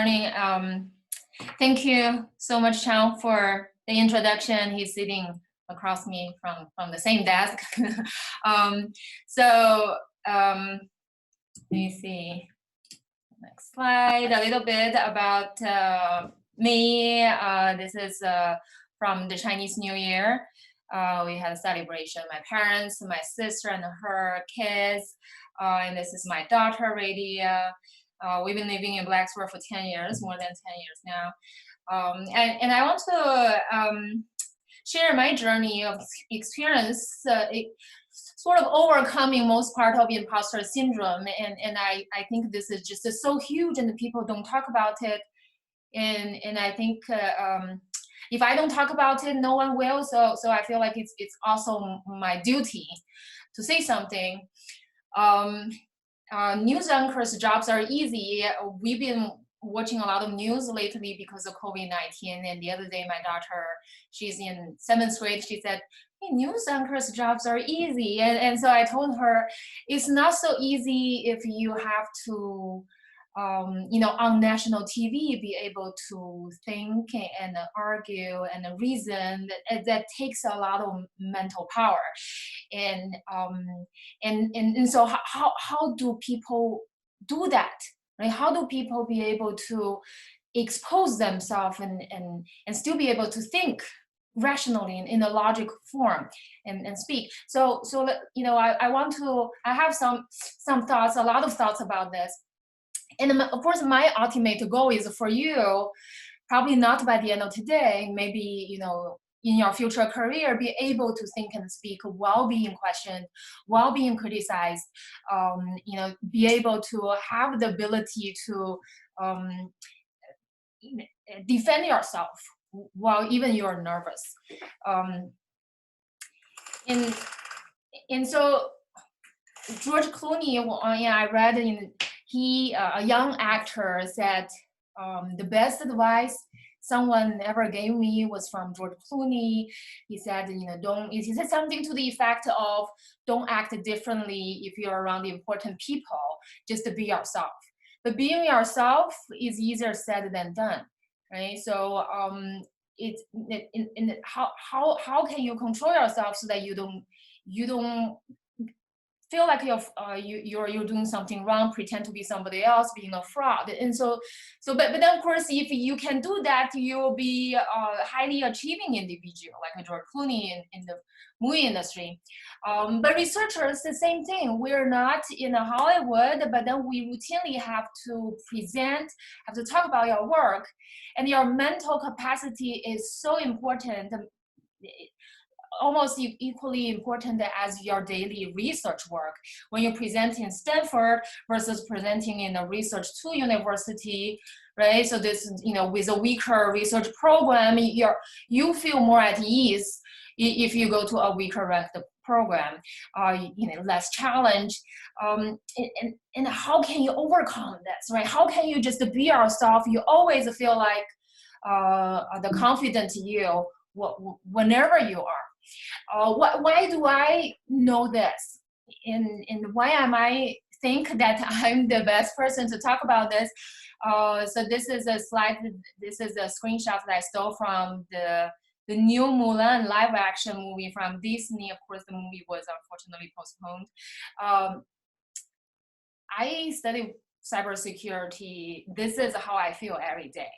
morning. Thank you so much, Chang, for the introduction. He's sitting across me from the same desk. um, so let me see. Next slide. A little bit about me. This is from the Chinese New Year. We had a celebration. My parents, my sister, and her kids. And this is my daughter, Radia. We've been living in Blacksburg for 10 years, more than 10 years now. And I want to share my journey of experience, sort of overcoming most part of imposter syndrome. And I think this is just so huge and people don't talk about it. And I think if I don't talk about it, no one will. So I feel like it's also my duty to say something. News anchors' jobs are easy. We've been watching a lot of news lately because of COVID-19. And the other day, my daughter, she's in 7th grade, she said, hey, news anchors' jobs are easy. And so I told her, it's not so easy if you have to, on national TV, be able to think and argue and reason. That takes a lot of mental power. And so how do people do that? Right? How do people be able to expose themselves and still be able to think rationally in a logic form and speak? So I have some thoughts, a lot of thoughts about this. And of course, my ultimate goal is for you, probably not by the end of today, maybe, in your future career, be able to think and speak while being questioned, while being criticized, be able to have the ability to defend yourself while even you're nervous. And so George Clooney, I read a young actor said, the best advice someone ever gave me was from George Clooney. He said, he said something to the effect of, don't act differently if you're around important people, just be yourself. But being yourself is easier said than done, right? So how can you control yourself so that you don't feel like you're doing something wrong, pretend to be somebody else, being a fraud. And but then of course, if you can do that, you'll be a highly achieving individual, like George Clooney in the movie industry. But researchers, the same thing. We're not in Hollywood, but then we routinely have to present, have to talk about your work, and your mental capacity is so important. Almost equally important as your daily research work. When you present in Stanford versus presenting in a research 2 university, right? So this, with a weaker research program, you feel more at ease if you go to a weaker ranked program, less challenge. And how can you overcome this, right? How can you just be yourself? You always feel like the confident you whenever you are. Why do I know this? And why am I think that I'm the best person to talk about this? So this is a slide. This is a screenshot that I stole from the new Mulan live action movie from Disney. Of course, the movie was unfortunately postponed. I study cybersecurity. This is how I feel every day.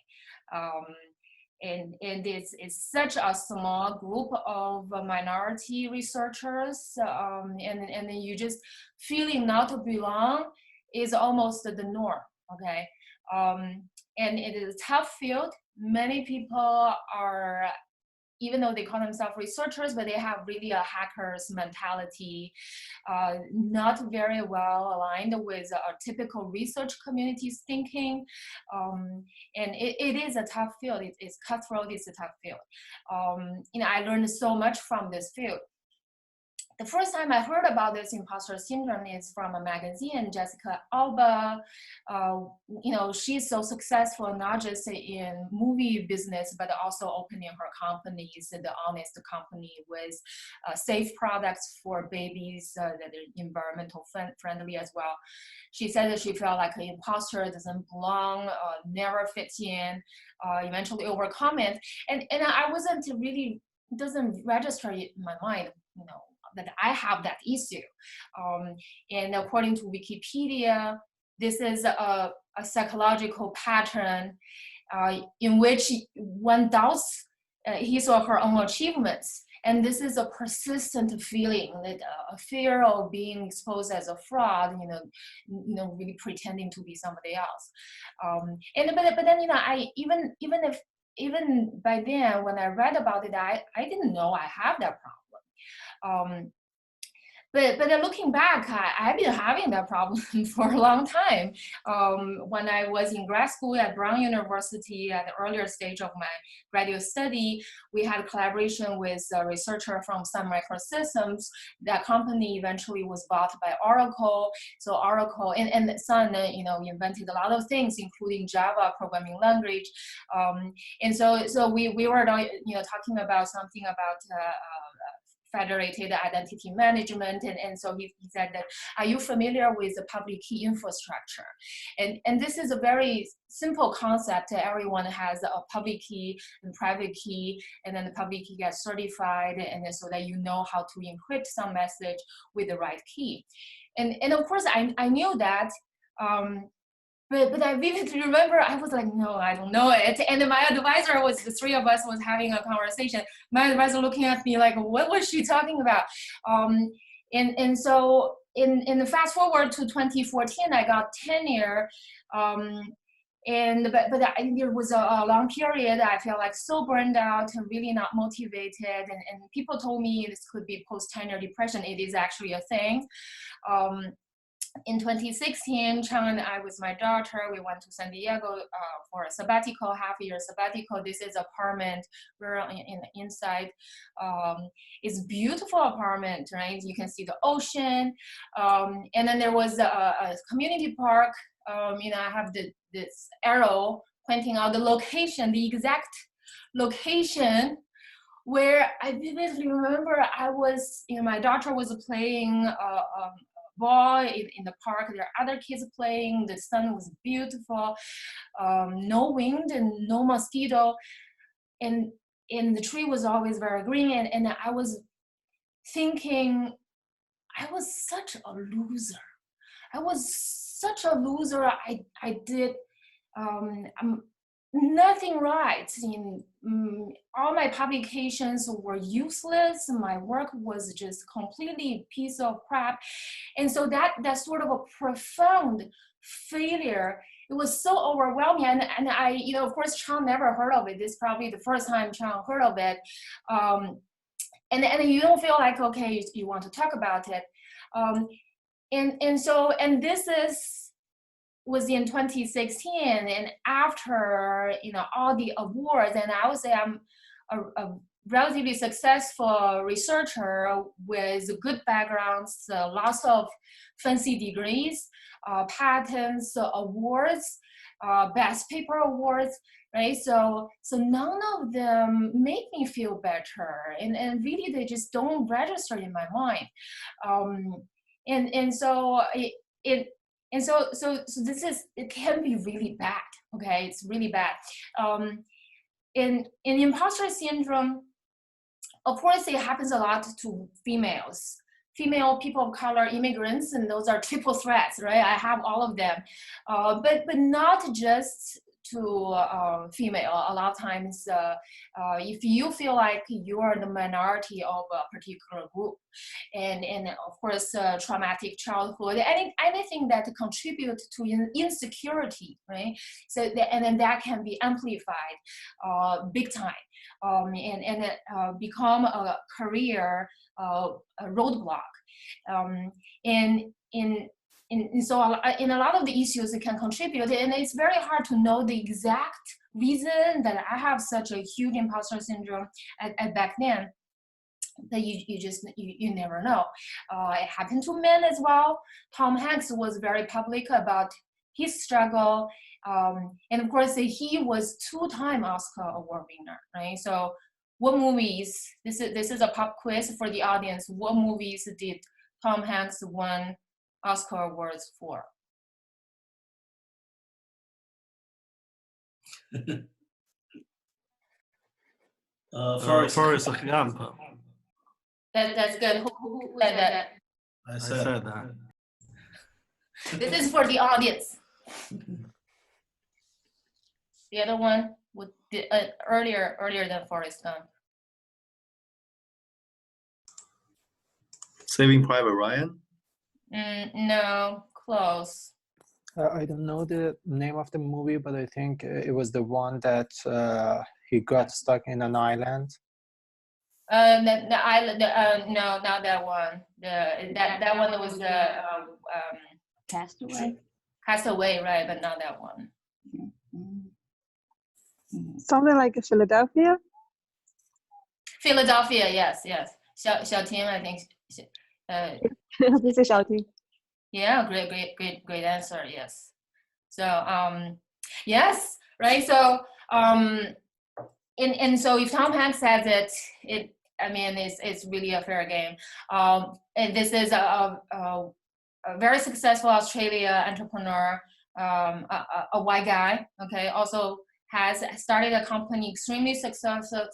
And it's such a small group of minority researchers, and you just feeling not to belong is almost the norm, okay? And it is a tough field. Many people are, even though they call themselves researchers, but they have really a hacker's mentality, not very well aligned with a typical research community's thinking. And it is a tough field. It's cutthroat, it's a tough field. I learned so much from this field. the first time I heard about this imposter syndrome is from a magazine, Jessica Alba. She's so successful, not just in movie business, but also opening her companies, the Honest company with safe products for babies that are environmental friendly as well. She said that she felt like an imposter, doesn't belong, never fits in, eventually overcome it. And I wasn't really, doesn't register in my mind, that I have that issue. And according to Wikipedia, this is a psychological pattern in which one doubts his or her own achievements. And this is a persistent feeling, that a fear of being exposed as a fraud, really pretending to be somebody else. But then, even by then, when I read about it, I didn't know I have that problem. But looking back, I've been having that problem for a long time. When I was in grad school at Brown University at the earlier stage of my graduate study, we had collaboration with a researcher from Sun Microsystems. That company eventually was bought by Oracle. So Oracle and Sun, invented a lot of things, including Java programming language. And so we were, talking about something about federated identity management. And so he said that, are you familiar with the public key infrastructure? And this is a very simple concept. Everyone has a public key and private key, and then the public key gets certified, and then so that you know how to encrypt some message with the right key. And of course, I knew that, but I vividly remember I was like, no, I don't know it. And my advisor the three of us was having a conversation. My advisor looking at me like, what was she talking about? And so in the fast forward to 2014, I got tenure. There was a long period I felt like so burned out and really not motivated. And people told me this could be post-tenure depression. It is actually a thing. In 2016, Chang and I, with my daughter, we went to San Diego for a sabbatical, half-year sabbatical. This is apartment. We're in the inside. It's beautiful apartment, right? You can see the ocean. And then there was a community park. I have this arrow pointing out the location, the exact location where I vividly remember my daughter was playing ball in the park. There are other kids playing. The sun was beautiful, no wind and no mosquito, and the tree was always very green. And I was thinking, I was such a loser. I did nothing right. All my publications were useless. My work was just completely piece of crap. And so that sort of a profound failure, it was so overwhelming. And I, of course, Chang never heard of it. This is probably the first time Chang heard of it. And you don't feel like, okay, you want to talk about it. And this was in 2016, and after all the awards, and I would say I'm a relatively successful researcher with good backgrounds, lots of fancy degrees, patents, awards, best paper awards, right? So none of them make me feel better, and really they just don't register in my mind. It can be really bad. Okay, it's really bad. In imposter syndrome, of course, it happens a lot to females, female, people of color, immigrants, and those are triple threats, right? I have all of them, but not just to female. A lot of times, if you feel like you are the minority of a particular group, and of course, traumatic childhood, anything that contributes to insecurity, right? So and then that can be amplified big time, and become a career a roadblock. And so in a lot of the issues, it can contribute, and it's very hard to know the exact reason that I have such a huge imposter syndrome at back then. that you never know. It happened to men as well. Tom Hanks was very public about his struggle, and of course he was 2-time Oscar award winner, right? So what movies, this is a pop quiz for the audience, what movies did Tom Hanks won Oscar awards for? Forrest Gump. That's good. Who said that? I said that. This is for the audience. The other one would earlier than Forrest Gump. Saving Private Ryan? No, close. I don't know the name of the movie, but I think it was the one that he got stuck in an island. The island. No, not that one. That one was the Castaway. Castaway, right? But not that one. Something like Philadelphia. Philadelphia, yes. Xiaoting, I think. This is Xiaoting. Yeah, great answer. Yes. So yes, right. So and so if Tom Hanks says it, I mean, it's really a fair game. And this is a very successful Australia entrepreneur, a white guy. Okay, also has started a company extremely successful,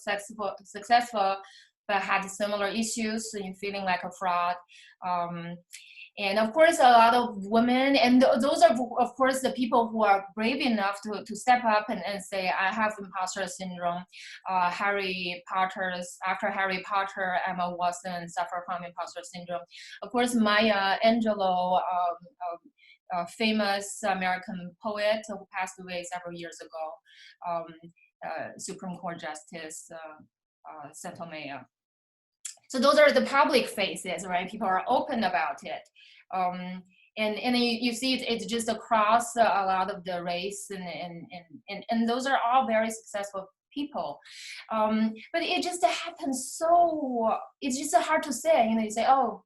but had similar issues in feeling like a fraud. And of course, a lot of women, and those are, of course, the people who are brave enough to step up and say, I have imposter syndrome. After Harry Potter, Emma Watson suffered from imposter syndrome. Of course, Maya Angelou, famous American poet who passed away several years ago, Supreme Court Justice Sotomayor. So those are the public faces, right? People are open about it. And you see it's just across a lot of the race, and those are all very successful people. But it just happens so, it's just hard to say, you say, oh,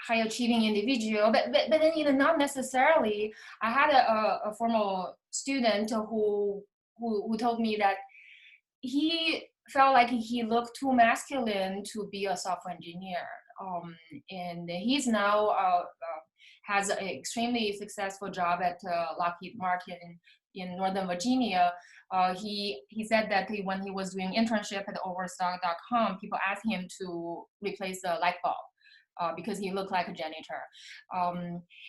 high achieving individual, but then, not necessarily. I had a former student who told me that he felt like he looked too masculine to be a software engineer. And he's now has an extremely successful job at Lockheed Martin in Northern Virginia. He said that when he was doing internship at Overstock.com, people asked him to replace the light bulb because he looked like a janitor.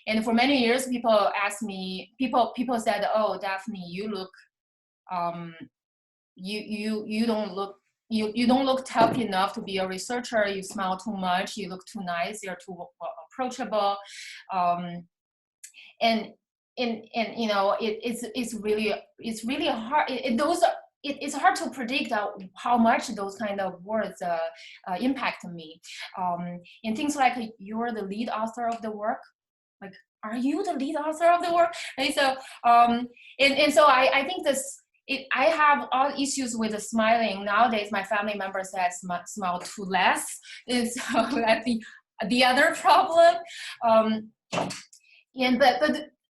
And for many years, people asked me, people said, oh, Daphne, you look, you don't look tough enough to be a researcher. You smile too much. You look too nice. You're too approachable. And it's really hard. It's hard to predict how much those kind of words impact me. And things like, you're the lead author of the work. Like, are you the lead author of the work? And so so I think this. I have all issues with the smiling. Nowadays, my family members say I smile too less. And so that's the other problem. But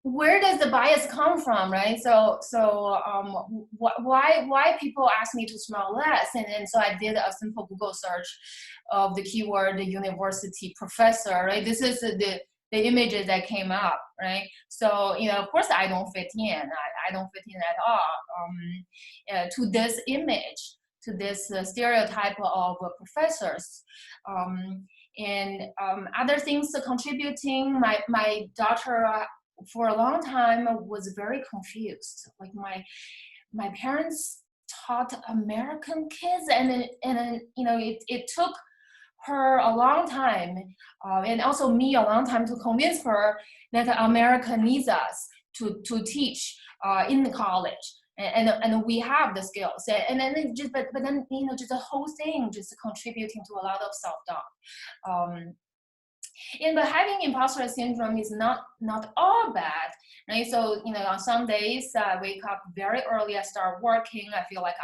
where does the bias come from, right? So why people ask me to smile less? And so I did a simple Google search of the keyword university professor, right? This is the images that came up, right? So, of course, I don't fit in. I don't fit in at all to this image, to this stereotype of professors. And other things contributing, my daughter for a long time was very confused. Like my parents taught American kids, and it took her a long time, and also me a long time, to convince her that America needs us to teach in the college, and we have the skills, and then but then just the whole thing just contributing to a lot of self-doubt. But having imposter syndrome is not all bad, right? So on some days I wake up very early, I start working, I feel like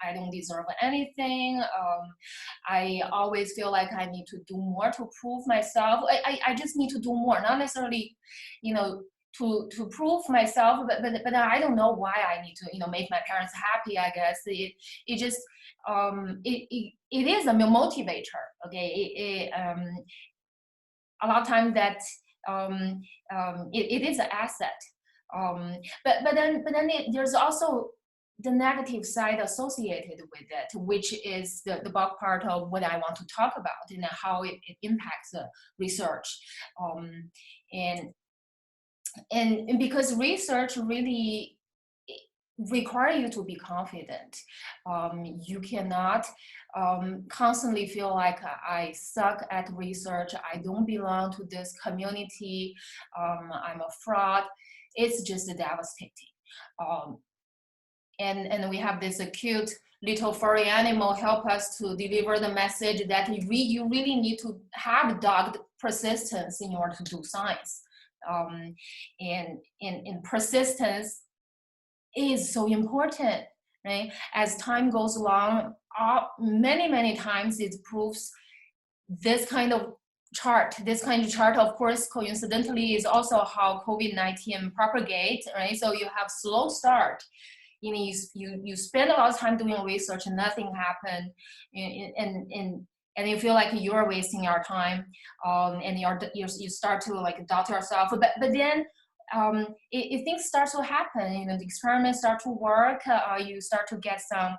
I don't deserve anything. I always feel like I need to do more to prove myself. I just need to do more, not necessarily, to prove myself, but I don't know why I need to, make my parents happy. I guess it just it is a motivator. Okay, a lot of times that it is an asset. But then there's also the negative side associated with it, which is the bulk part of what I want to talk about and how it impacts the research. And because research really require you to be confident. You cannot constantly feel like I suck at research, I don't belong to this community, I'm a fraud. It's just devastating. And we have this cute little furry animal help us to deliver the message that you really need to have dogged persistence in order to do science. And persistence is so important, right? As time goes along, many times it proves this kind of chart, of course, coincidentally, is also how COVID-19 propagates, right? So you have slow start. You spend a lot of time doing research and nothing happened, and you feel like you're wasting your time, and you start to like doubt yourself. But then if things start to happen, the experiments start to work, you start to get some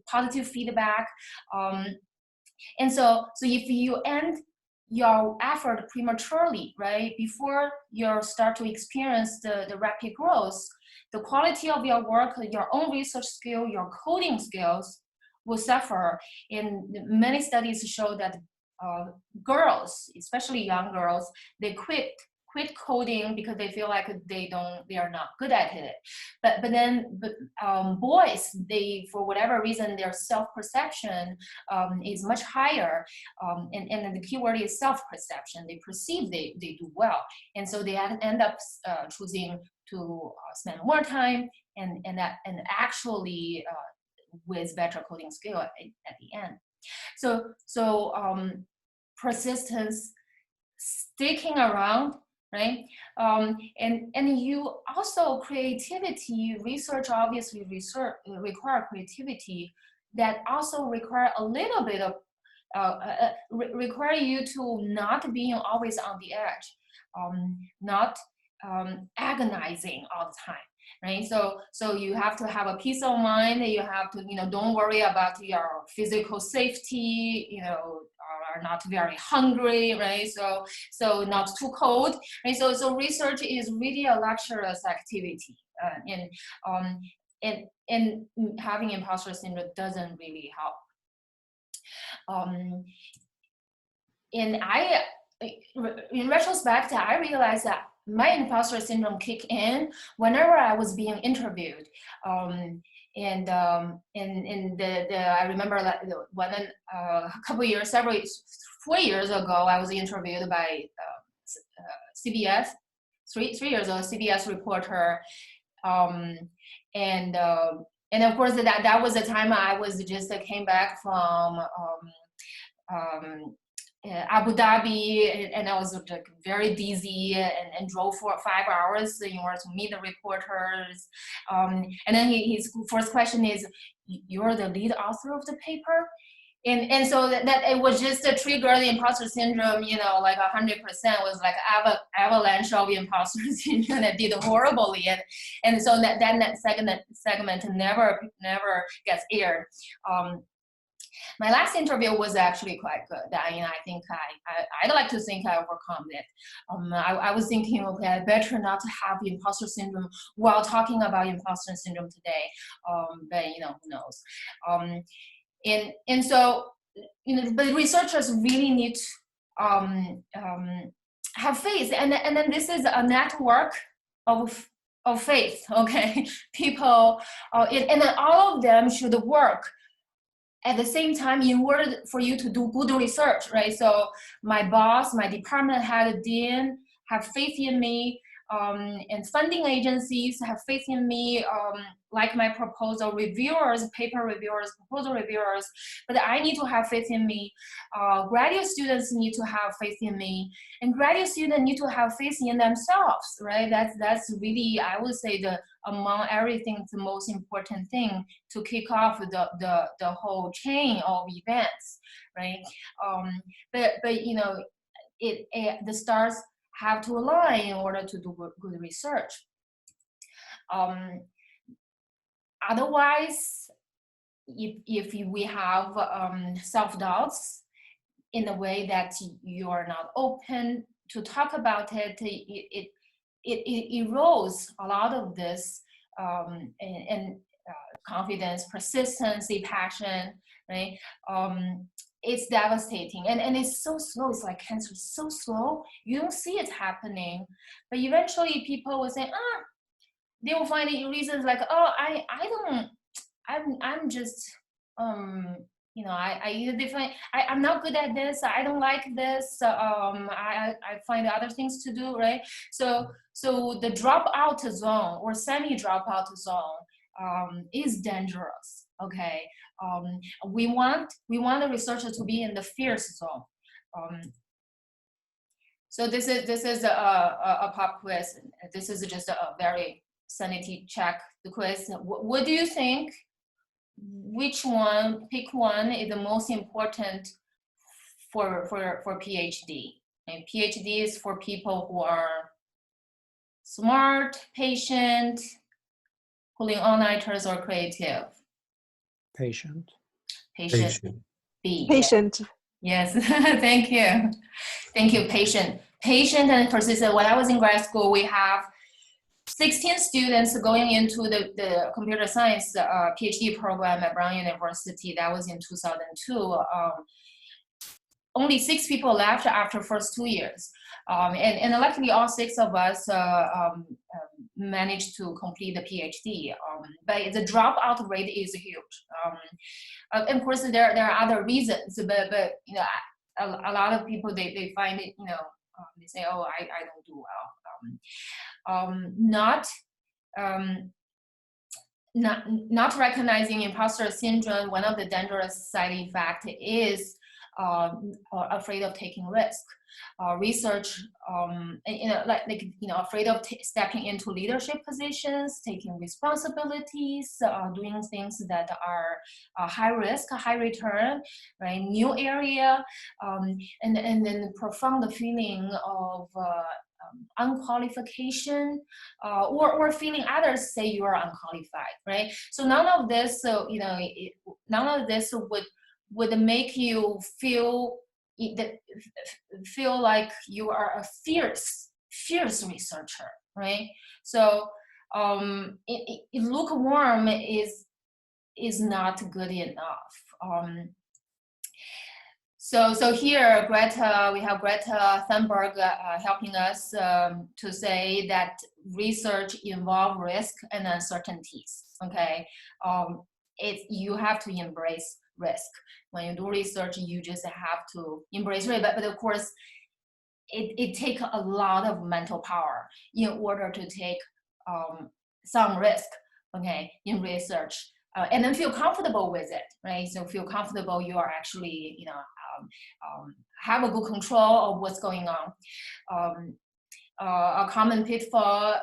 positive feedback, and so if you end your effort prematurely, right, before you start to experience the rapid growth, the quality of your work, your own research skill, your coding skills will suffer. And many studies show that girls, especially young girls, they quit coding because they feel like they are not good at it. But boys, they, for whatever reason, their self-perception is much higher, and the key word is self-perception. They perceive they do well, and so they end up choosing to spend more time and actually with better coding skill at the end. So persistence, sticking around, right? And you also, creativity, research obviously require creativity, that also require a little bit of, require you to not being always on the edge, not agonizing all the time, right? So you have to have a peace of mind. You have to, don't worry about your physical safety, are not very hungry, right? So not too cold, right? So research is really a luxurious activity, and having imposter syndrome doesn't really help. And in retrospect, I realized that my imposter syndrome kicked in whenever I was being interviewed. And I remember that when a couple years, 4 years ago, I was interviewed by CBS, three years ago, CBS reporter, and of course that was the time I was just came back from Abu Dhabi, and I was like very dizzy, and drove for 5 hours in order to meet the reporters. And then his first question is, "You're the lead author of the paper?" And so that it was just a trigger the imposter syndrome, like 100% was like avalanche of imposter syndrome that did horribly, and so that segment never gets aired. My last interview was actually quite good. I think I'd like to think I overcome it. I was thinking, okay, I better not have imposter syndrome while talking about imposter syndrome today. But who knows? And so, but researchers really need to have faith, and then this is a network of faith. Okay, people, and then all of them should work at the same time, in order for you to do good research, right? So my boss, my department head, dean have faith in me, and funding agencies have faith in me, like my proposal reviewers, paper reviewers, proposal reviewers, but I need to have faith in me. Graduate students need to have faith in me, and graduate students need to have faith in themselves, right? That's really, I would say, among everything, the most important thing to kick off the whole chain of events, right? But you know, the stars have to align in order to do good research. Otherwise, if we have self-doubts in a way that you are not open to talk about it, it erodes a lot of this and confidence, persistency, passion, right? It's devastating, and it's so slow. It's like cancer, it's so slow. You don't see it happening, but eventually people will say, they will find reasons like, I'm just, you know, I'm not good at this. I don't like this. I find other things to do, right? So the dropout zone or semi-dropout zone is dangerous. Okay, we want the researcher to be in the fierce zone. So this is a pop quiz. This is just a very sanity check. The quiz. What do you think? Which one? Pick one is the most important for PhD. And PhD is for people who are smart, patient, pulling all-nighters, or creative. Patient. B. Patient. Yes, thank you. Thank you, patient and persistent. When I was in grad school, we have 16 students going into the computer science PhD program at Brown University. That was in 2002. Only 6 people left after first 2 years. And luckily all 6 of us managed to complete the PhD. But the dropout rate is huge. And of course, there are other reasons, but you know, a lot of people, they find it, you know, they say, oh, I don't do well. Not recognizing imposter syndrome, one of the dangerous side effects is afraid of taking risk. Research, you know, afraid of stepping into leadership positions, taking responsibilities, doing things that are high risk, high return, right? New area, and then profound feeling of unqualification, or feeling others say you are unqualified, right? So none of this, you know, none of this would make you feel like you are a fierce researcher, right? So lukewarm is not good enough. So here, we have Greta Thunberg helping us to say that research involves risk and uncertainties. Okay, you have to embrace risk. When you do research, you just have to embrace risk. But of course, it takes a lot of mental power in order to take some risk, okay, in research. And then feel comfortable with it, right? So feel comfortable you are actually, you know, have a good control of what's going on. A common pitfall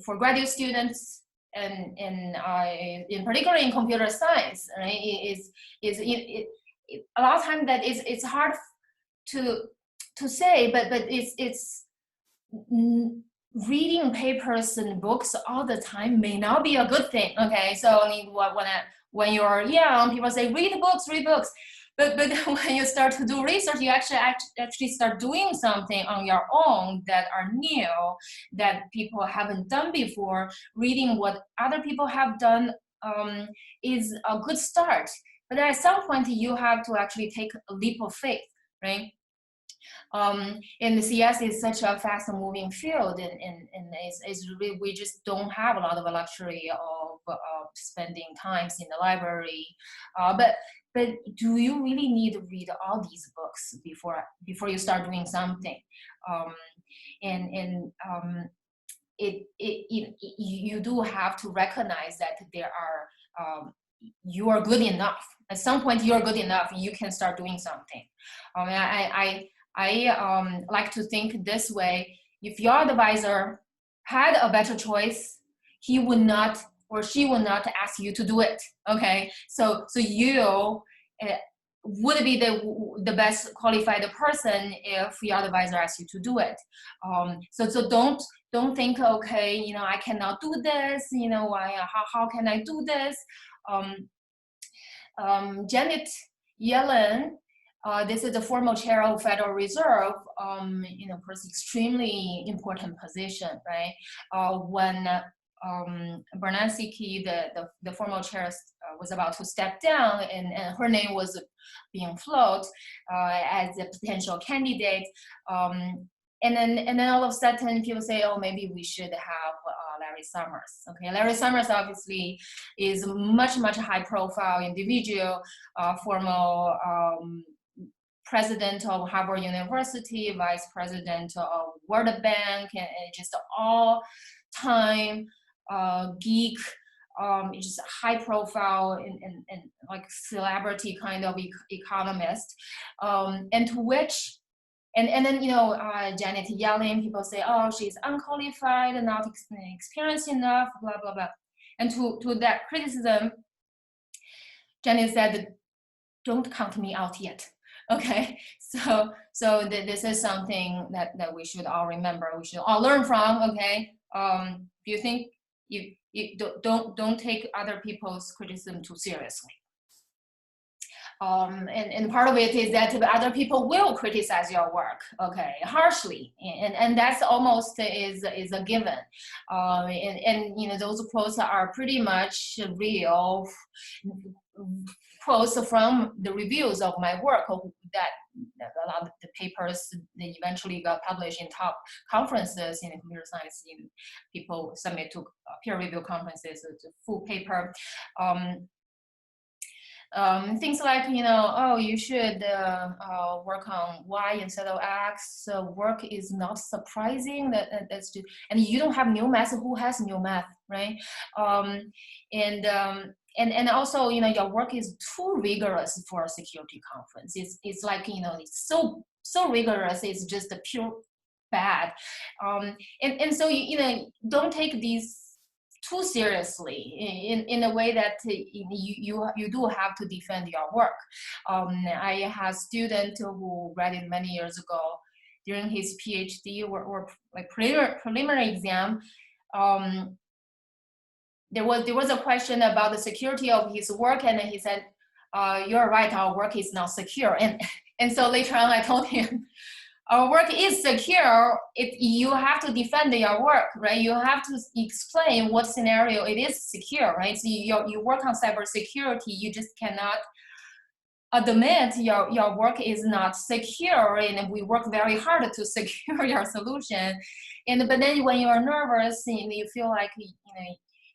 for graduate students, and in particular in computer science, right, is a lot of times that it's hard to say, but it's reading papers and books all the time may not be a good thing. Okay, so I mean, when you're young, people say read books, but when you start to do research, you actually start doing something on your own that are new, that people haven't done before. Reading what other people have done is a good start, but at some point you have to actually take a leap of faith, right? And the CS is such a fast-moving field, and really, we just don't have a lot of luxury of spending times in the library. But do you really need to read all these books before you start doing something? You do have to recognize that there are you are good enough. At some point, you are good enough. You can start doing something. I like to think this way. If your advisor had a better choice, he would not or she would not ask you to do it. Okay, so you would be the best qualified person if your advisor asks you to do it. So don't think, okay, I cannot do this. How can I do this? Janet Yellen. This is the former chair of Federal Reserve, of course, extremely important position, right? When Bernanke, the former chair, was about to step down, and her name was being floated as a potential candidate. And then all of a sudden, people say, oh, maybe we should have Larry Summers. Okay, Larry Summers obviously is much high-profile individual, former president of Harvard University, vice president of World Bank, and just all-time geek, just high-profile and like celebrity kind of economist, and to which. And then, Janet Yellen, people say, oh, she's unqualified and not experienced enough, blah, blah, blah. And to that criticism, Janet said, don't count me out yet. Okay, so this is something that we should all remember. We should all learn from. Okay, do you think you don't take other people's criticism too seriously? And part of it is that other people will criticize your work, okay, harshly, and that's almost is a given. And those quotes are pretty much real quotes from the reviews of my work, that a lot of the papers they eventually got published in top conferences in computer science. People submit to peer review conferences the full paper. Things like, oh, you should work on Y instead of X. Work is not surprising. That's just, and you don't have new math. Who has new math, right? And also, your work is too rigorous for a security conference. It's like, it's so rigorous. It's just a pure bad. And so, don't take these too seriously in a way that you do have to defend your work. I had a student who read it many years ago during his PhD or like preliminary exam. There was a question about the security of his work, and he said, "You're right, our work is not secure." And so later on, I told him, our work is secure. You have to defend your work, right? You have to explain what scenario it is secure, right? So you work on cybersecurity. You just cannot admit your work is not secure, and we work very hard to secure your solution. But then when you are nervous and you feel like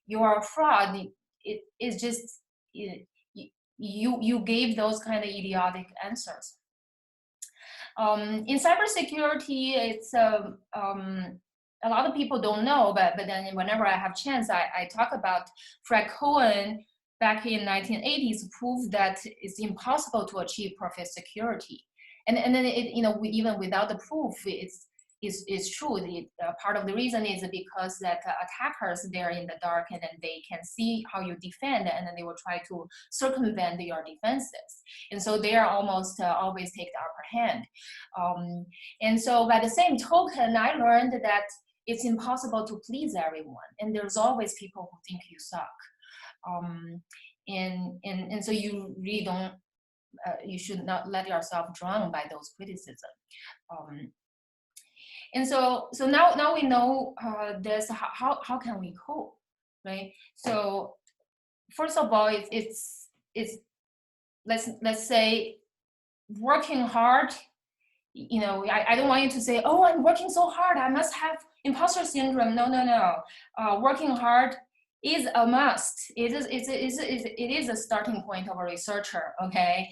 you are a fraud, it is just you gave those kind of idiotic answers. In cybersecurity, it's a lot of people don't know, but then whenever I have chance, I talk about Frank Cohen back in 1980s proved that it's impossible to achieve perfect security, and then even without the proof, it's true. Part of the reason is because that attackers, they're in the dark, and then they can see how you defend, and then they will try to circumvent your defenses. And so they are almost always take the upper hand. And so by the same token, I learned that it's impossible to please everyone, and there's always people who think you suck. And so you really don't, you should not let yourself drown by those criticisms. And so now we know this. How can we cope, right? So first of all, it's let's say working hard you know, I don't want you to say, oh, I'm working so hard, I must have imposter syndrome. No, no, no. Working hard is a must. It is a starting point of a researcher, okay?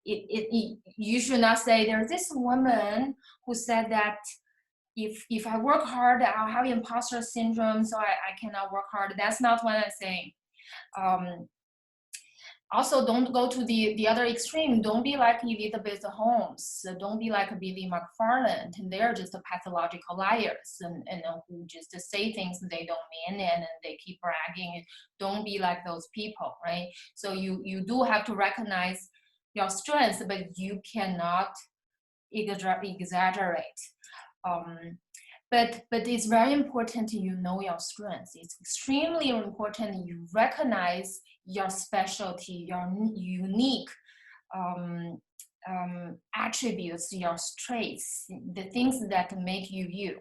You should not say, there's this woman who said that if I work hard, I'll have imposter syndrome, so I cannot work hard. That's not what I'm saying. Also, don't go to the other extreme. Don't be like Elizabeth Holmes. Don't be like Billy McFarland. They're just pathological liars and who just say things they don't mean and they keep bragging. Don't be like those people, right? So you do have to recognize your strengths, but you cannot exaggerate. But it's very important you know your strengths. It's extremely important you recognize your specialty, your unique attributes, your traits, the things that make you you.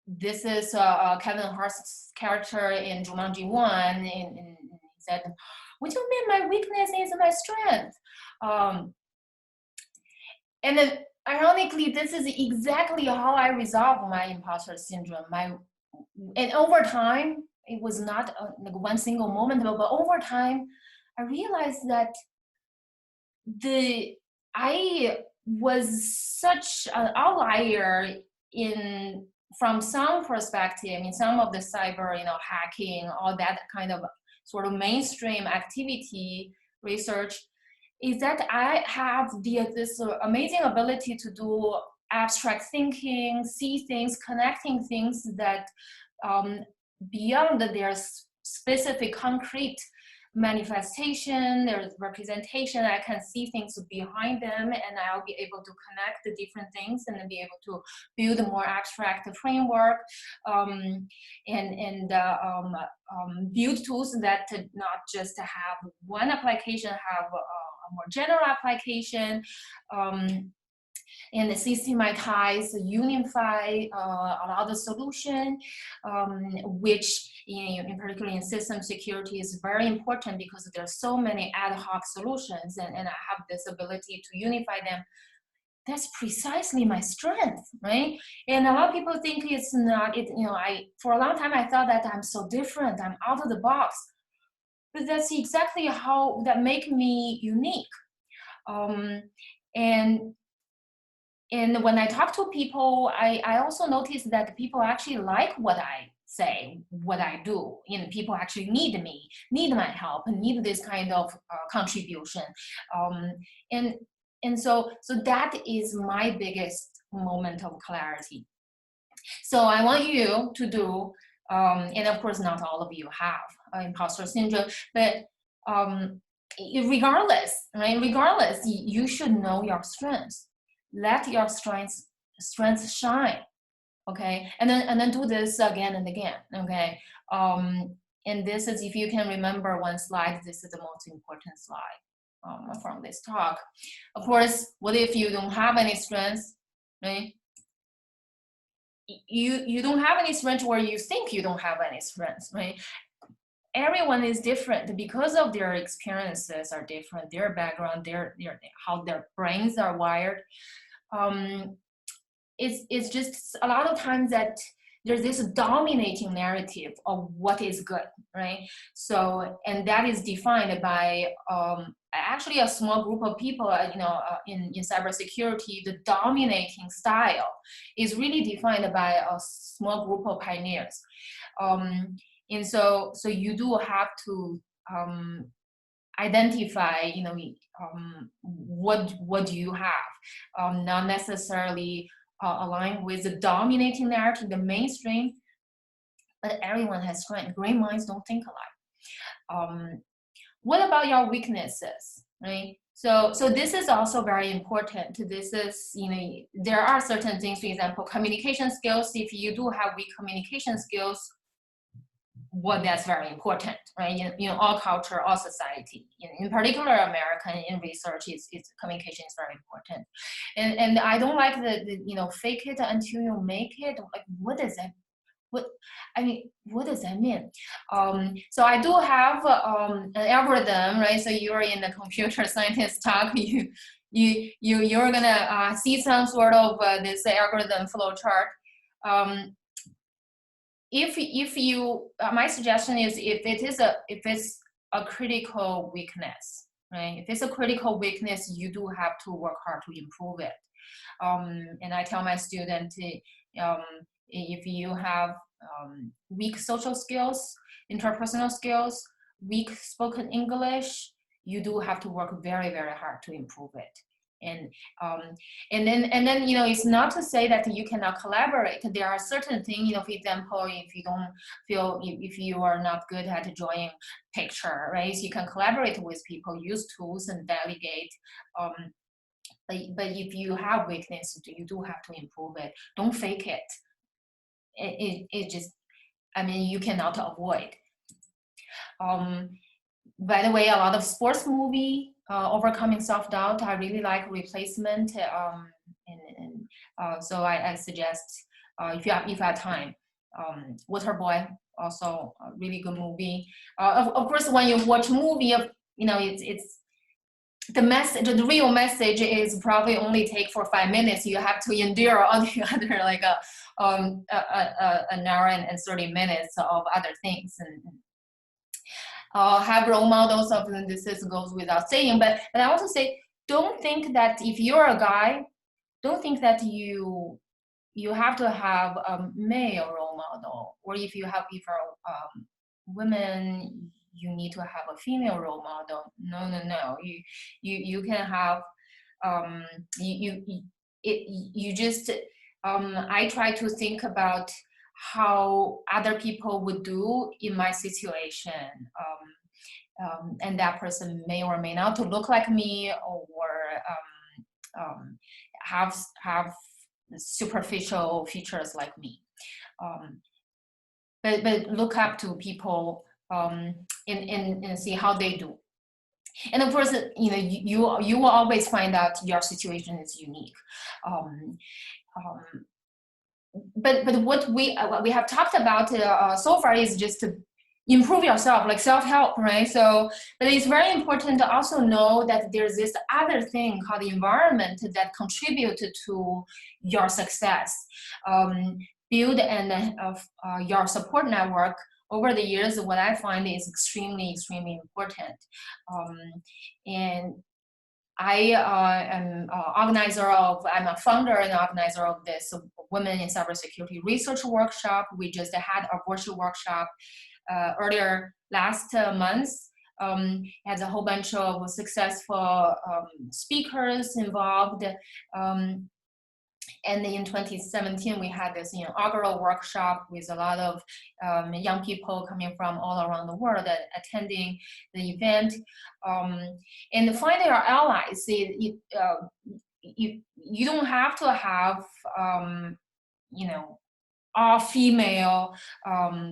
This is Kevin Hart's character in Jumanji 1, and he said, what do you mean my weakness is my strength? And then ironically, this is exactly how I resolved my imposter syndrome. And over time, it was not like one single moment, but over time, I realized that I was such an outlier from some perspective. I mean, some of the cyber, hacking, all that kind of sort of mainstream activity research, is that I have this amazing ability to do abstract thinking, see things, connecting things that beyond their specific concrete manifestation, there's representation, I can see things behind them and I'll be able to connect the different things and then be able to build a more abstract framework build tools that not just have one application, have a more general application, and systematize, unify a lot of solution, which in particular in system security is very important because there's so many ad hoc solutions, and I have this ability to unify them. That's precisely my strength, right? And a lot of people think it's not. For a long time I thought that I'm so different, I'm out of the box, but that's exactly how that make me unique. And when I talk to people, I also notice that people actually like what I say, what I do. People actually need me, need my help, need this kind of contribution. And so that is my biggest moment of clarity. So I want you to do, and of course not all of you have imposter syndrome, but regardless, right? Regardless, you should know your strengths. Let your strengths shine, okay? And then do this again and again, okay? And this is, if you can remember one slide, this is the most important slide from this talk. Of course, what if you don't have any strengths, right? You don't have any strengths, or you think you don't have any strengths, right? Everyone is different because of their experiences are different, their background, how their brains are wired. It's just a lot of times that there's this dominating narrative of what is good, right? So, and that is defined by actually a small group of people, in cybersecurity. The dominating style is really defined by a small group of pioneers. And so you do have to identify, what do you have, not necessarily aligned with the dominating narrative, the mainstream, but everyone has strength. Great minds don't think alike. What about your weaknesses, right? So this is also very important. This is, there are certain things, for example, communication skills. If you do have weak communication skills, that's very important, right? All culture, all society, in particular American, in research, communication is very important. And I don't like the fake it until you make it. Like, what is it? what does that mean? So I do have an algorithm, right? So you're in the computer scientist talk. You're gonna see some sort of this algorithm flow chart. If you, my suggestion is if it's a critical weakness, right? If it's a critical weakness, you do have to work hard to improve it. And I tell my students, if you have weak social skills, interpersonal skills, weak spoken English, you do have to work very, very hard to improve it. And then it's not to say that you cannot collaborate. There are certain things, for example, if you don't feel, if you are not good at drawing picture, right? So you can collaborate with people, use tools and delegate. But if you have weakness, you do have to improve it. Don't fake it. It just, you cannot avoid. By the way, a lot of sports movie, overcoming self-doubt, I really like Replacement. So I suggest, if you have time, Waterboy, also a really good movie. Of course, when you watch a movie, it's the message, the real message is probably only take for 5 minutes. You have to endure all the other like an hour and 30 minutes of other things, and have role models of this goes without saying. But I want to say, don't think that if you're a guy, don't think that you have to have a male role model, or if you're women, you need to have a female role model. No. You can have you just I try to think about how other people would do in my situation, and that person may or may not look like me, or have superficial features like me, but look up to people and see how they do. And of course, you will always find out your situation is unique. But what we have talked about so far is just to improve yourself, like self-help, right? So, but it's very important to also know that there's this other thing called the environment that contribute to your success. Build your support network. Over the years, what I find is extremely, extremely important. And I am I'm a founder and organizer of this Women in Cybersecurity Research Workshop. We just had a virtual workshop earlier last month. Had a whole bunch of successful speakers involved. And in 2017, we had this inaugural workshop with a lot of young people coming from all around the world attending the event. And finding our allies, you don't have to have all female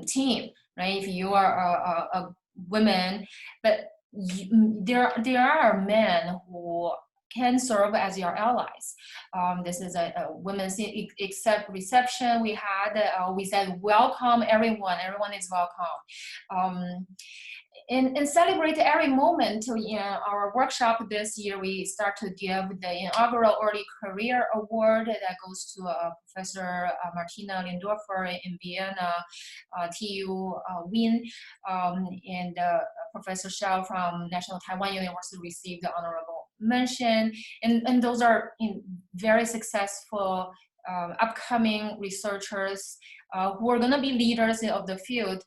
team, right? If you are a woman, but there are men who can serve as your allies. This is a women's reception we had. We said, welcome everyone. Everyone is welcome. And celebrate every moment. In our workshop this year, we start to give the inaugural Early Career Award that goes to Professor Martina Lindorfer in Vienna, TU Wien, and Professor Xiao from National Taiwan University received the honorable mention. And those are very successful upcoming researchers who are going to be leaders of the field.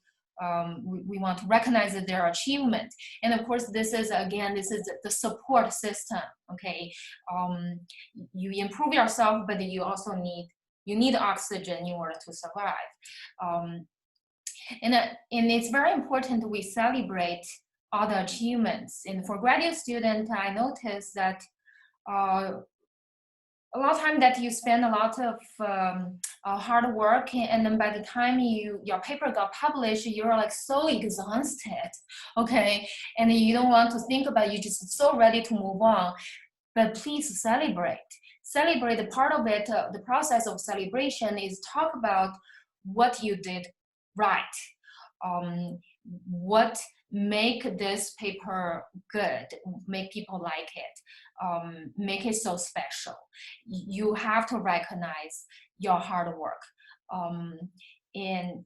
We want to recognize their achievement. And of course, this is the support system, okay? You improve yourself, but you also need oxygen in order to survive. And it's very important we celebrate all the achievements. And for graduate students, I noticed that a lot of time that you spend a lot of hard work, and then by the time your paper got published, you're like so exhausted, okay? And you don't want to think about it, you're just so ready to move on. But please celebrate. Celebrate. The part of it, the process of celebration is talk about what you did right, what make this paper good, make people like it, make it so special. You have to recognize your hard work, and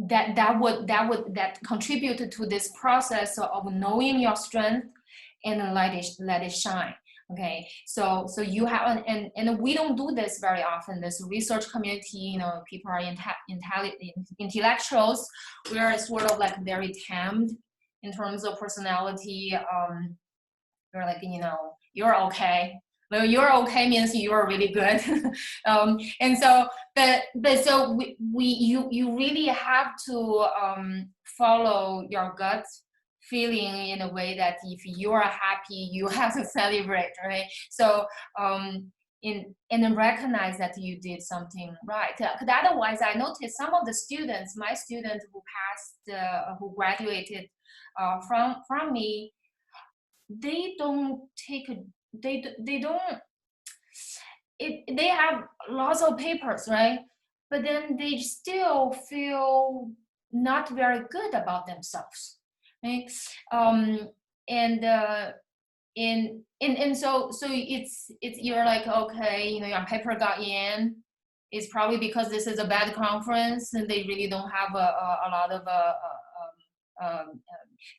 that contributed to this process of knowing your strength and let it shine. Okay, so you have, and we don't do this very often. This research community, people are intellectuals. We are sort of like very tamed in terms of personality. We're like, you're okay. Well, you're okay means you're really good. And so, but so you really have to follow your gut feeling in a way that if you are happy, you have to celebrate, right? So, and then recognize that you did something right. Because otherwise, I noticed some of the students, my students who passed, who graduated from me, they don't take a, they don't, they have lots of papers, right? But then they still feel not very good about themselves, right? And so it's you're like, okay, your paper got in. It's probably because this is a bad conference and they really don't have a lot of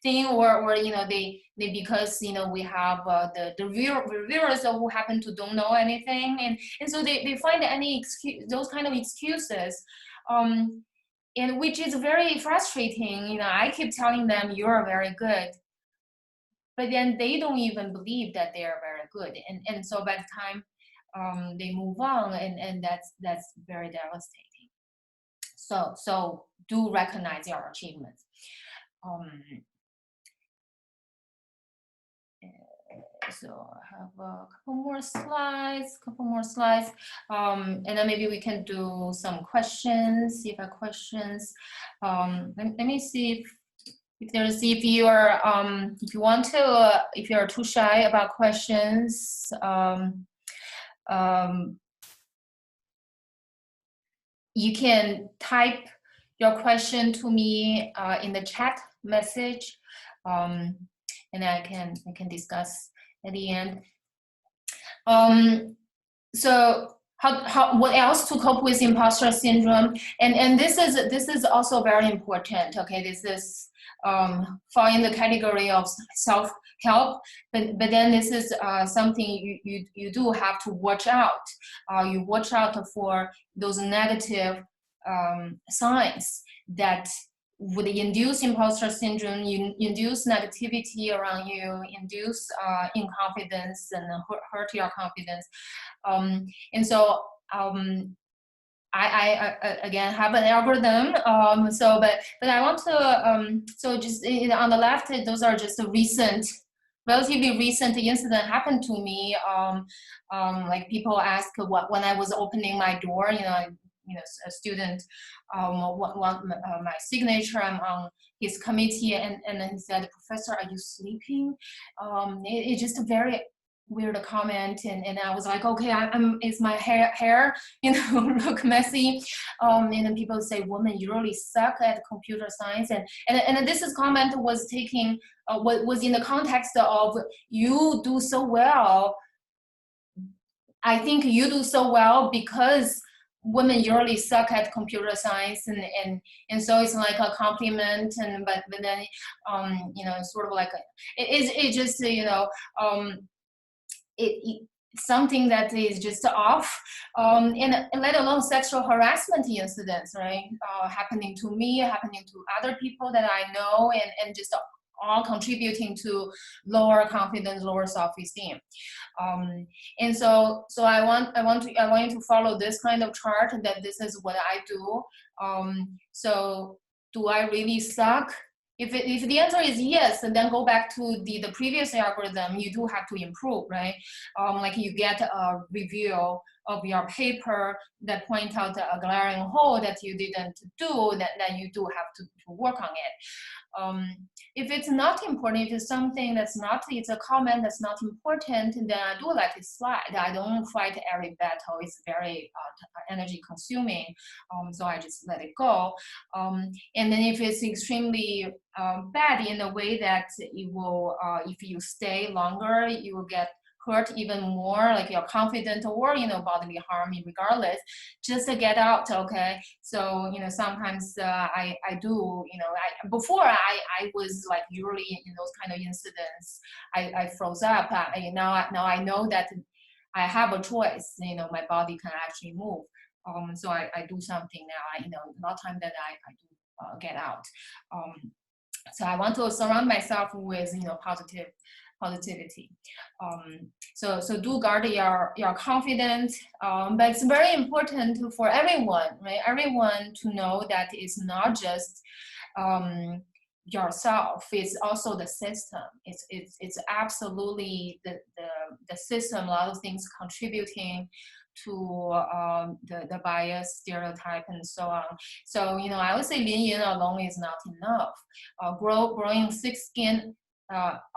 thing, or they because we have the reviewers who happen to don't know anything, and so they find any excuse, those kind of excuses, and which is very frustrating. I keep telling them you're very good, but then they don't even believe that they are very good, and so by the time they move on, and that's very devastating. So do recognize your achievements. So I have a couple more slides, and then maybe we can do some questions. If you have questions, let me see if you want to, if you're too shy about questions, you can type your question to me in the chat message, and I can discuss at the end. So what else to cope with imposter syndrome? And this is also very important. Okay, this is fall in the category of self-help, but then this is something you do have to watch out. You watch out for those negative signs that would induce imposter syndrome, induce negativity around you, induce inconfidence and hurt your confidence. And so I again have an algorithm. But I want to so just on the left, those are just relatively recent incident happened to me. Like people ask when I was opening my door, a student want my signature. I'm on his committee, and then he said, "Professor, are you sleeping?" It's just a very weird comment, and I was like, okay, is my hair look messy, and then people say, "Woman, you really suck at computer science," and this comment was taking was in the context of you do so well. I think you do so well because women usually suck at computer science, and so it's like a compliment, and but then sort of like it just something that is just off, and let alone sexual harassment incidents, right? Happening to me, happening to other people that I know, and just all contributing to lower confidence, lower self-esteem. And so I want you to follow this kind of chart, that this is what I do. So do I really suck? If the answer is yes, and then go back to the previous algorithm, you do have to improve, right? Like you get a review of your paper that point out a glaring hole that you didn't do, that you do have to work on it. If it's not important, if it's something that's not, it's a comment that's not important, then I do let it slide. I don't fight every battle. It's very energy consuming, so I just let it go. And then if it's extremely bad in a way that it will, if you stay longer, you will get hurt even more, like you're confident or, bodily harm regardless, just to get out, okay? So, sometimes I do, before I was like usually in those kind of incidents, I froze up. Now I know that I have a choice, my body can actually move. So I do something now, a lot of time that I do get out. So I want to surround myself with, positivity. So do guard your confidence, but it's very important for everyone, right? Everyone to know that it's not just yourself, it's also the system. It's absolutely the system, a lot of things contributing to the bias, stereotype, and so on. So, I would say Lin Yin alone is not enough. Growing thick skin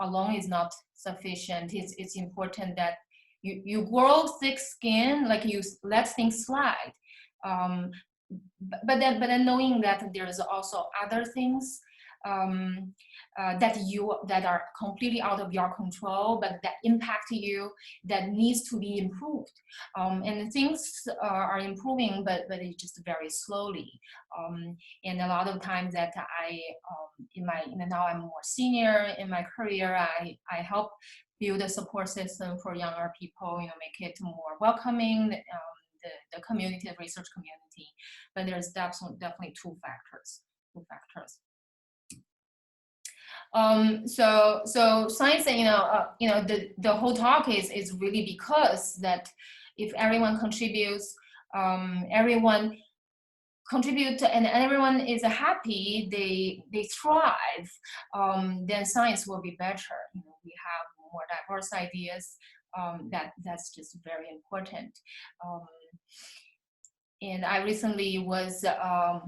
alone is not sufficient. It's important that you grow thick skin, like you let things slide. But then knowing that there's also other things that are completely out of your control, but that impact you, that needs to be improved. And things are improving, but it's just very slowly. And a lot of times that now I'm more senior in my career, I help build a support system for younger people, make it more welcoming, the community, the research community. But there's definitely two factors. So science, the whole talk is really because that if everyone contributes, and everyone is happy, they thrive, then science will be better. We have more diverse ideas. That's just very important. And I recently was a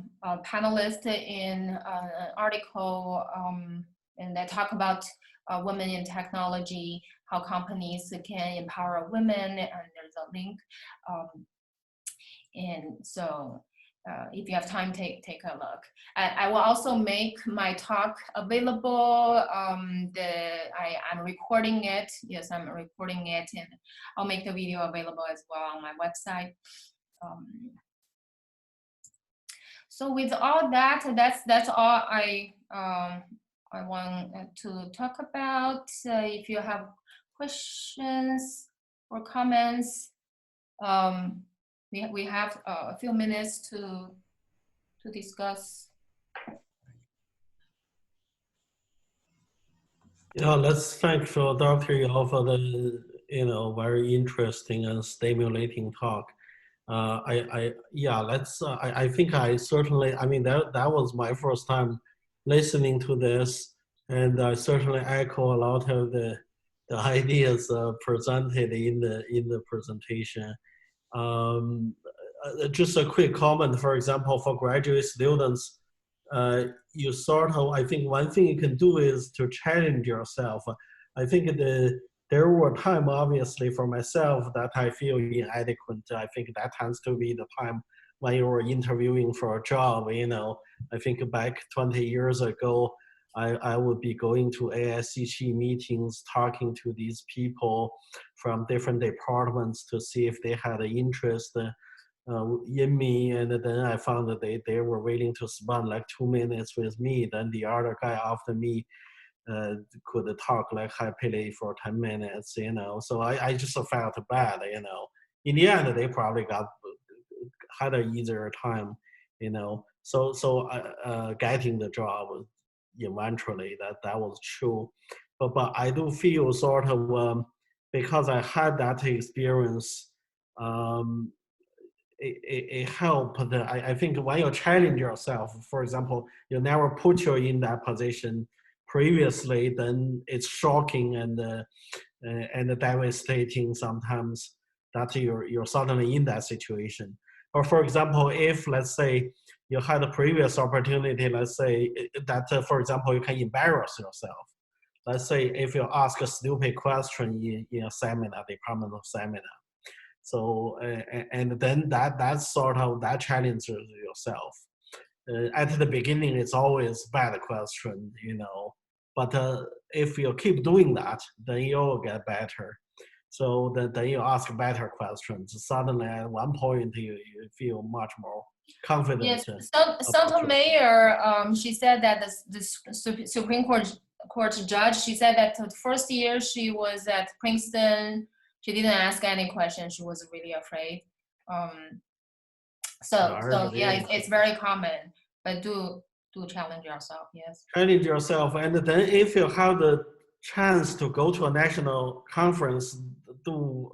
panelist in an article, and I talk about women in technology, how companies can empower women, and there's a link. And so if you have time, take a look. I will also make my talk available. I'm recording it. Yes, I'm recording it, and I'll make the video available as well on my website. So with all that, that's all I want to talk about. If you have questions or comments, we have a few minutes to discuss. Yeah, let's thank Dr. Yao for the very interesting and stimulating talk. I think I certainly, that was my first time listening to this, and I certainly echo a lot of the ideas presented in the presentation. Just a quick comment, for example, for graduate students, you sort of, I think one thing you can do is to challenge yourself. I think there were times, obviously, for myself that I feel inadequate. I think that tends to be the time when you were interviewing for a job. I think back 20 years ago, I would be going to ASCG meetings, talking to these people from different departments to see if they had an interest in me. And then I found that they were willing to spend like 2 minutes with me. Then the other guy after me could talk like happily for 10 minutes, So I just felt bad, In the end, they probably had an easier time, So getting the job eventually, that was true. But I do feel sort of, because I had that experience, it helped. I think when you challenge yourself, for example, you never put you in that position previously, then it's shocking and devastating sometimes. that you're suddenly in that situation. Or for example, if let's say you had a previous opportunity, let's say that, for example, you can embarrass yourself. Let's say if you ask a stupid question in a seminar, departmental seminar. So, and then that sort of, that challenges yourself. At the beginning, it's always bad question, but if you keep doing that, then you'll get better. So then you ask better questions. Suddenly, at one point, you feel much more confident. Yes, Sotomayor, she said that the Supreme Court judge, she said that the first year she was at Princeton, she didn't ask any questions. She was really afraid. So yeah, it's very common, but do challenge yourself. Yes. Challenge yourself, and then if you have the chance to go to a national conference, do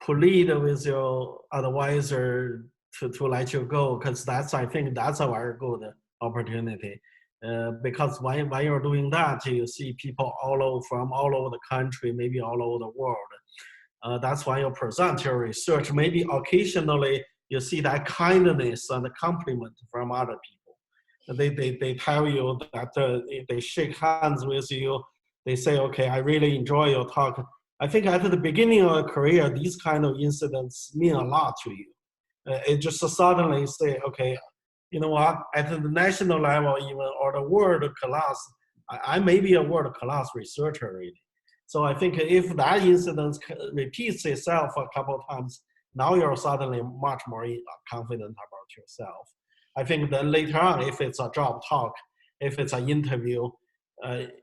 plead with your advisor to let you go, because I think that's a very good opportunity. Because when you're doing that, you see people from all over the country, maybe all over the world. That's why you present your research. Maybe occasionally you see that kindness and compliment from other people. They tell you that they shake hands with you. They say, okay, I really enjoy your talk. I think at the beginning of a career, these kind of incidents mean a lot to you. It just suddenly say, okay, you know what, at the national level even, or the world class, I may be a world class researcher really. So I think if that incident repeats itself a couple of times, now you're suddenly much more confident about yourself. I think then later on, if it's a job talk, if it's an interview,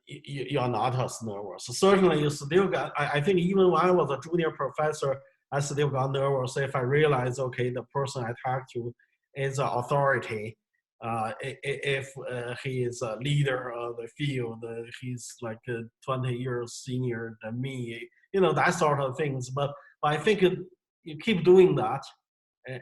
you're not as nervous. Certainly you still got, I think even when I was a junior professor, I still got nervous if I realized, okay, the person I talked to is an authority. If he is a leader of the field, he's like 20 years senior than me, that sort of things. But I think you keep doing that,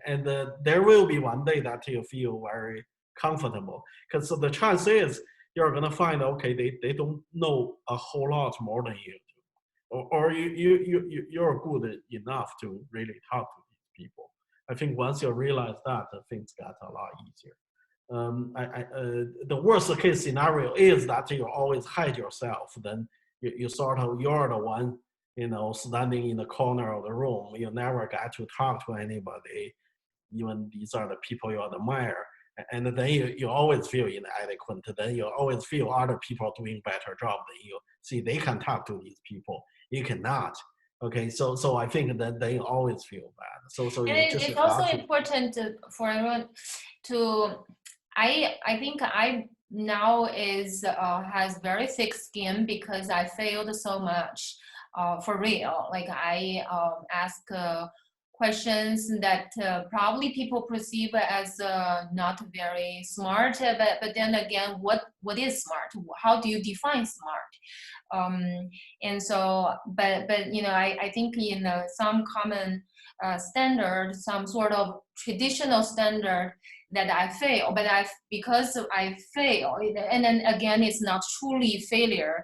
and there will be one day that you feel very comfortable. Because the chance is you're gonna find, okay, they don't know a whole lot more than you do, or you're good enough to really talk to these people. I think once you realize that, things get a lot easier. The worst case scenario is that you always hide yourself. Then you're the one, standing in the corner of the room. You never get to talk to anybody, even these are the people you admire. And then you always feel inadequate. Then you always feel other people are doing better job than you. See, they can talk to these people, you cannot. Okay, so I think that they always feel bad. So and it's also important for everyone to. I think I now has very thick skin because I failed so much, for real. Like I ask questions that probably people perceive as not very smart, but then again, what is smart? How do you define smart? And so, but I think in some common standard, some sort of traditional standard that I fail, but because I fail, and then again, it's not truly failure.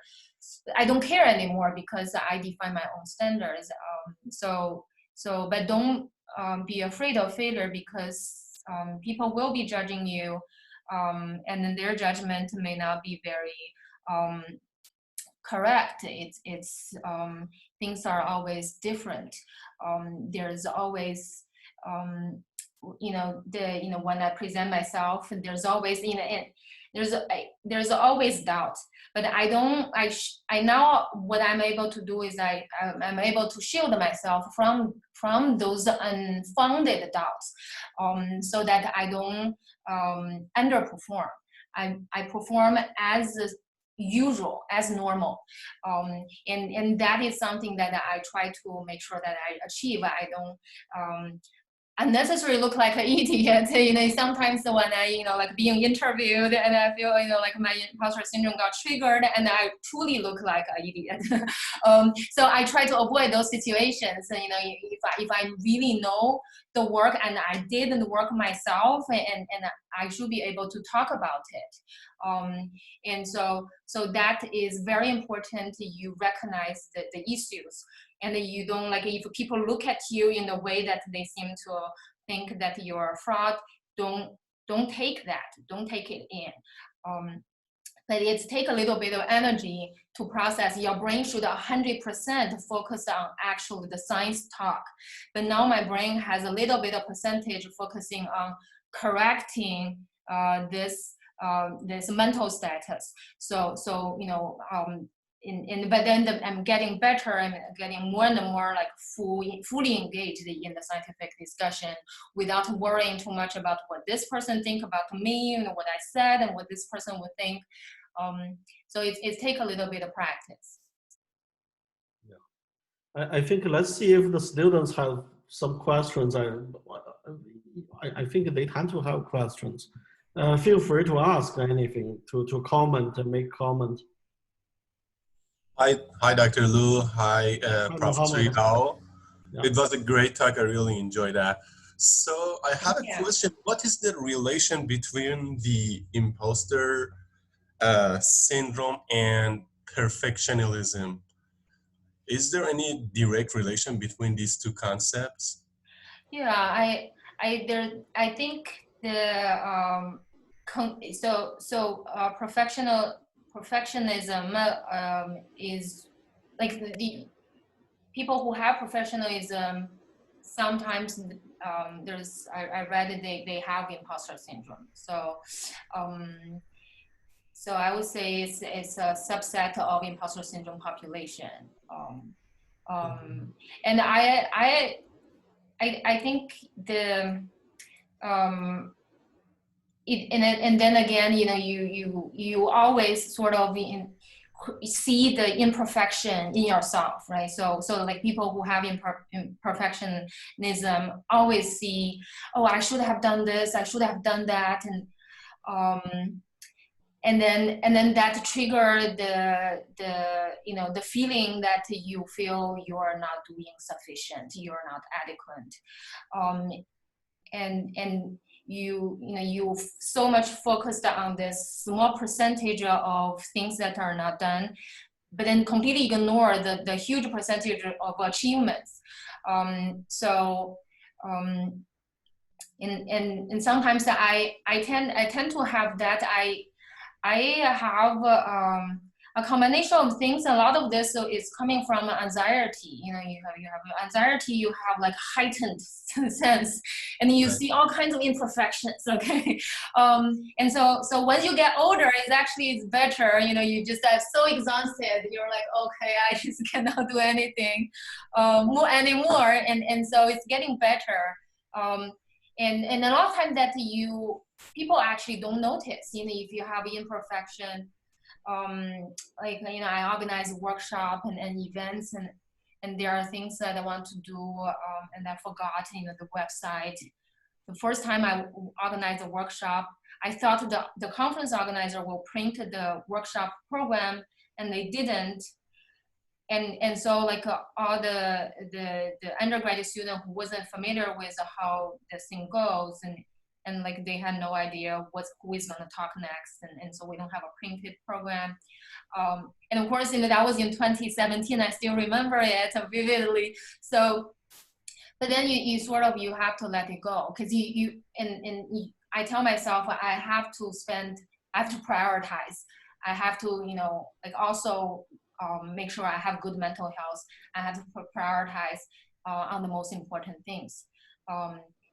I don't care anymore because I define my own standards. But don't be afraid of failure because people will be judging you, and then their judgment may not be very correct. It's things are always different. There's always when I present myself, there's always there's always doubt, but I now what I'm able to do is I'm able to shield myself from those unfounded doubts, so that I don't underperform. I perform as usual, as normal, and that is something that I try to make sure that I achieve. I don't unnecessarily look like an idiot. Sometimes when I, like being interviewed and I feel, like my imposter syndrome got triggered and I truly look like an idiot. So I try to avoid those situations. If I really know the work and I did the work myself, and I should be able to talk about it. And so that is very important. You recognize the issues. and you don't like, if people look at you in a way that they seem to think that you're a fraud, don't take that, don't take it in. But it takes a little bit of energy to process. Your brain should 100% focus on actually the science talk. But now my brain has a little bit of percentage focusing on correcting this mental status. So you know, but then I'm getting better. I'm getting more and more like fully engaged in the scientific discussion without worrying too much about what this person think about me, you know, what I said and what this person would think. So it takes a little bit of practice. Yeah, I think let's see if the students have some questions. I think they tend to have questions. Feel free to ask anything, to comment and make comment. Hi, Dr. Lu. Hi, Professor Yao. Yeah. It was a great talk. I really enjoyed that. So I have a question. What is the relation between the imposter syndrome and perfectionism? Is there any direct relation between these two concepts? Yeah, I think the perfectionism is like the people who have professionalism. Sometimes I read that they have imposter syndrome. So I would say it's a subset of imposter syndrome population. And I think the and then again, you know, you always sort of see the imperfection in yourself, right? So like people who have imperfectionism always see, oh, I should have done this, I should have done that, and then that trigger the you know, the feeling that you feel you are not doing sufficient, you are not adequate, and you know, you so much focused on this small percentage of things that are not done, but then completely ignore the huge percentage of achievements. And sometimes I tend to have that. I have a combination of things. A lot of this is coming from anxiety. You know, you have anxiety, you have like heightened sense, and you see all kinds of imperfections. Okay, and so when you get older, it's better. You know, you just are so exhausted. You're like, okay, I just cannot do anything more anymore, and so it's getting better. And a lot of times that people actually don't notice, you know, if you have imperfection. Like, you know, I organize a workshop and events, and there are things that I want to do, and I forgot, you know, the website. The first time I organized a workshop, I thought the conference organizer will print the workshop program, and they didn't. And so like all the undergraduate student who wasn't familiar with how this thing goes, and like they had no idea who is going to talk next, and so we don't have a printed program. And of course, you know, that was in 2017. I still remember it vividly. So, but then you sort of, you have to let it go, because I tell myself I have to prioritize. I have to, you know, like also make sure I have good mental health. I have to prioritize on the most important things.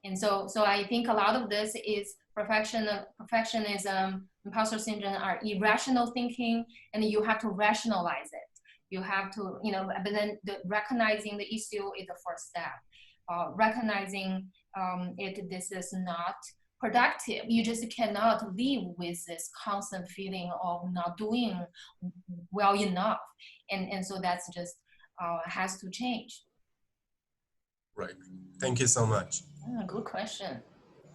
And so I think a lot of this is perfectionism, imposter syndrome are irrational thinking, and you have to rationalize it. You have to, you know, but then recognizing the issue is the first step. Recognizing this is not productive. You just cannot live with this constant feeling of not doing well enough. And so that's just has to change. Right. Thank you so much. Good question.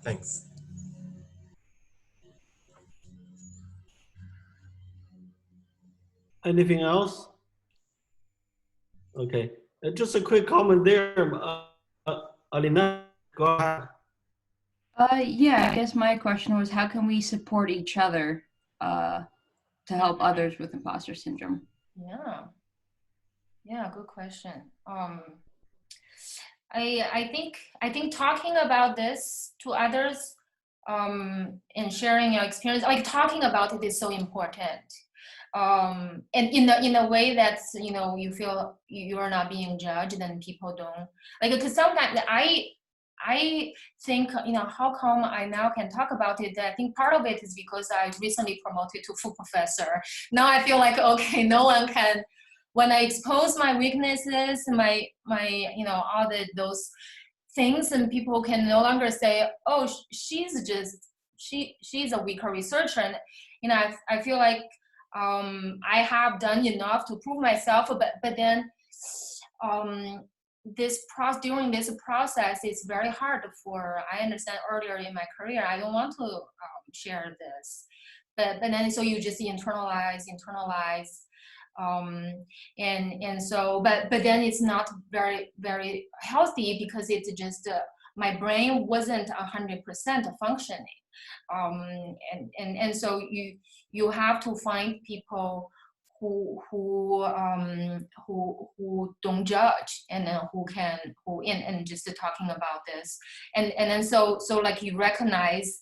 Thanks. Anything else? Okay, just a quick comment there. Alina, go ahead. Yeah, I guess my question was, how can we support each other to help others with imposter syndrome? Yeah, good question. I think talking about this to others and sharing your experience, like talking about it is so important. And in a way that's, you know, you feel you're not being judged and people don't like, because sometimes I think, you know, how come I now can talk about it? I think part of it is because I recently promoted to full professor. Now I feel like, okay, no one can, when I expose my weaknesses, my you know, all those things, and people can no longer say, oh, she's a weaker researcher. And, you know, I feel like I have done enough to prove myself, but then during this process, it's very hard for, I understand earlier in my career, I don't want to share this, but then so you just internalize, and so, but then it's not very, very healthy, because it's just, my brain wasn't 100% functioning. And so you have to find people who don't judge, and and just talking about this, and then so like you recognize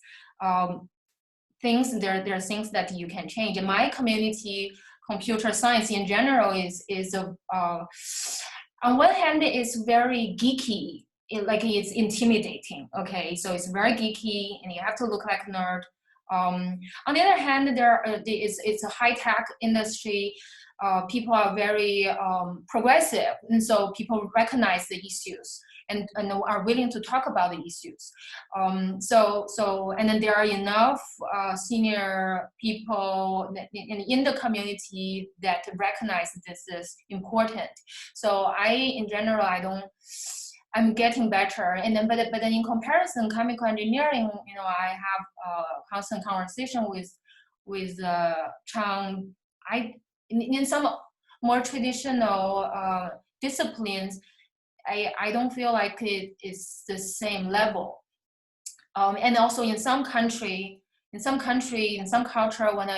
things, there are things that you can change. In my community, computer science in general is on one hand it's very geeky, it's intimidating. Okay, so it's very geeky and you have to look like a nerd. On the other hand, it's a high-tech industry. People are very progressive, and so people recognize the issues and are willing to talk about the issues. And then there are enough senior people in the community that recognize this is important. So in general, I'm getting better, and then but then in comparison, chemical engineering, you know, I have a constant conversation with Chang. In some more traditional disciplines, I don't feel like it is the same level. And also in some culture, when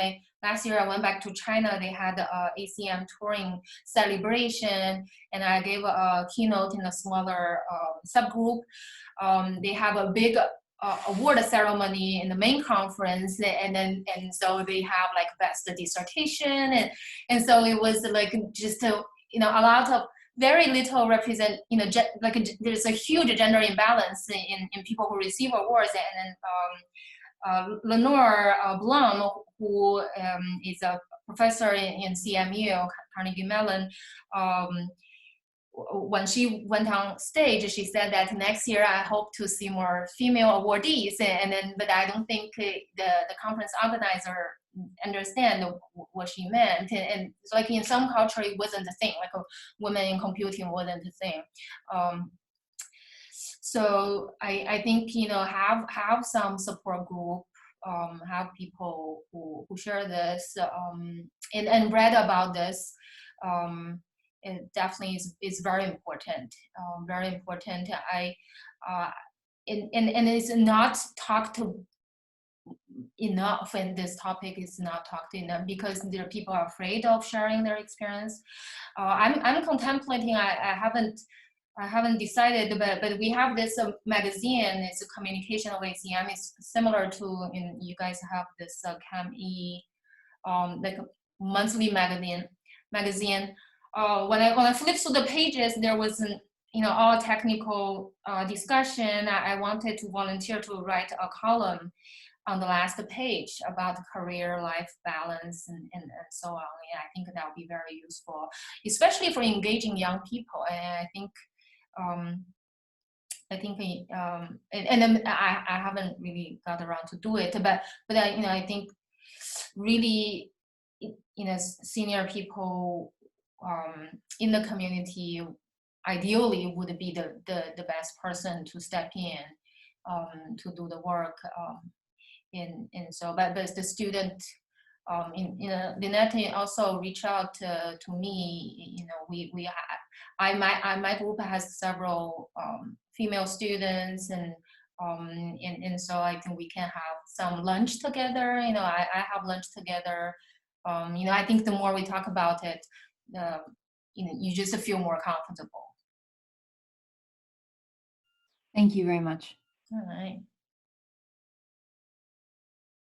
last year I went back to China, they had ACM Turing celebration, and I gave a keynote in a smaller subgroup. They have a big award ceremony in the main conference, and so they have like best dissertation, and so it was like just a lot of very little represent, there's a huge gender imbalance in people who receive awards. And then Lenore Blum, who is a professor in CMU, Carnegie Mellon, when she went on stage, she said that next year I hope to see more female awardees, but I don't think the conference organizer understand what she meant, and so like in some culture it wasn't the thing, like women in computing wasn't the thing. So I think, have some support group, have people who share this, and read about this. It definitely is very important, very important. And it's not talked enough, and this topic is not talked enough because there are people are afraid of sharing their experience. I'm contemplating. I haven't decided, but we have this magazine. It's a communication of ACM. It's similar to you guys have this ChemE, like a monthly magazine. When I flipped through the pages, there was all technical discussion. I wanted to volunteer to write a column on the last page about career-life balance and so on. Yeah, I think that would be very useful, especially for engaging young people. And I think and then I haven't really got around to do it, but I think really, senior people in the community ideally would be the best person to step in to do the work. And so, but the student Lynette also reached out to me. My group has several female students, and so I think we can have some lunch together. I have lunch together. I think the more we talk about it, you just feel more comfortable. Thank you very much. All right.